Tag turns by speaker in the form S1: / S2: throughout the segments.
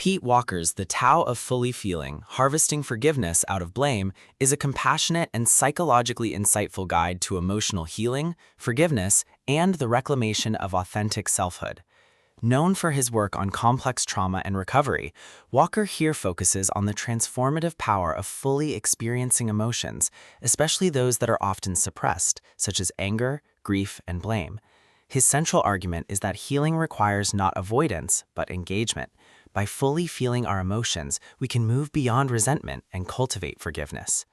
S1: Pete Walker's The Tao of Fully Feeling, Harvesting Forgiveness Out of Blame, is a compassionate and psychologically insightful guide to emotional healing, forgiveness, and the reclamation of authentic selfhood. Known for his work on complex trauma and recovery, Walker here focuses on the transformative power of fully experiencing emotions, especially those that are often suppressed, such as anger, grief, and blame. His central argument is that healing requires not avoidance, but engagement. By fully feeling our emotions, we can move beyond resentment and cultivate forgiveness.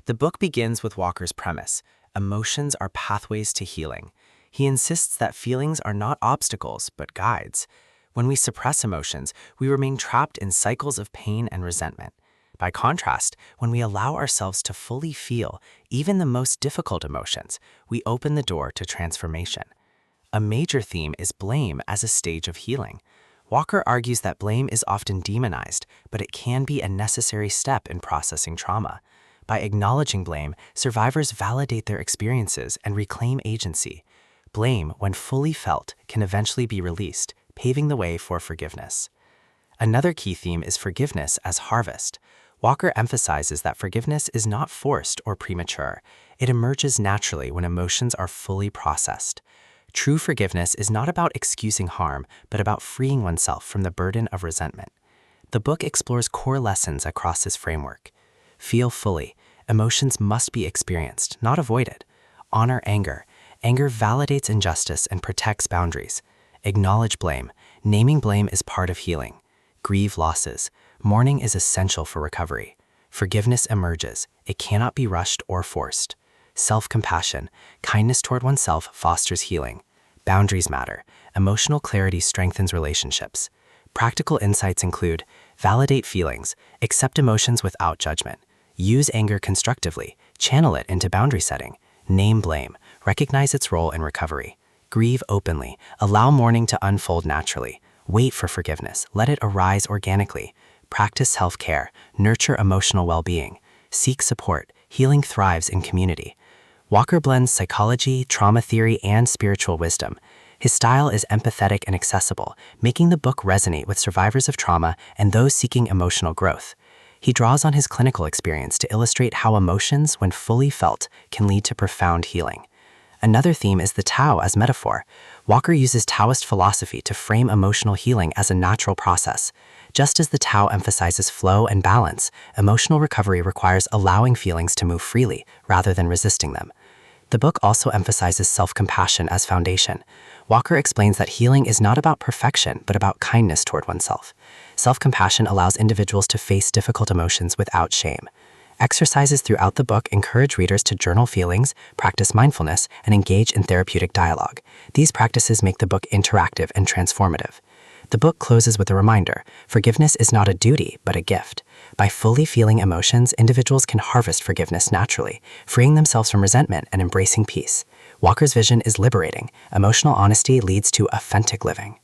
S1: The book begins with Walker's premise: emotions are pathways to healing. He insists that feelings are not obstacles, but guides. When we suppress emotions, we remain trapped in cycles of pain and resentment. By contrast, when we allow ourselves to fully feel even the most difficult emotions, we open the door to transformation. A major theme is blame as a stage of healing. Walker argues that blame is often demonized, but it can be a necessary step in processing trauma. By acknowledging blame, survivors validate their experiences and reclaim agency. Blame, when fully felt, can eventually be released, paving the way for forgiveness. Another key theme is forgiveness as harvest. Walker emphasizes that forgiveness is not forced or premature. It emerges naturally when emotions are fully processed. True forgiveness is not about excusing harm, but about freeing oneself from the burden of resentment. The book explores core lessons across this framework. Feel fully. Emotions must be experienced, not avoided. Honor anger. Anger validates injustice and protects boundaries. Acknowledge blame. Naming blame is part of healing. Grieve losses. Mourning is essential for recovery. Forgiveness emerges. It cannot be rushed or forced. Self-compassion. Kindness toward oneself fosters healing. Boundaries matter. Emotional clarity strengthens relationships. Practical insights include: validate feelings, accept emotions without judgment, use anger constructively, channel it into boundary setting, name blame, recognize its role in recovery, grieve openly, allow mourning to unfold naturally, wait for forgiveness, let it arise organically, practice self-care, nurture emotional well-being, seek support. Healing thrives in community. Walker blends psychology, trauma theory, and spiritual wisdom. His style is empathetic and accessible, making the book resonate with survivors of trauma and those seeking emotional growth. He draws on his clinical experience to illustrate how emotions, when fully felt, can lead to profound healing. Another theme is the Tao as metaphor. Walker uses Taoist philosophy to frame emotional healing as a natural process. Just as the Tao emphasizes flow and balance, emotional recovery requires allowing feelings to move freely rather than resisting them. The book also emphasizes self-compassion as foundation. Walker explains that healing is not about perfection, but about kindness toward oneself. Self-compassion allows individuals to face difficult emotions without shame. Exercises throughout the book encourage readers to journal feelings, practice mindfulness, and engage in therapeutic dialogue. These practices make the book interactive and transformative. The book closes with a reminder: forgiveness is not a duty, but a gift. By fully feeling emotions, individuals can harvest forgiveness naturally, freeing themselves from resentment and embracing peace. Walker's vision is liberating. Emotional honesty leads to authentic living.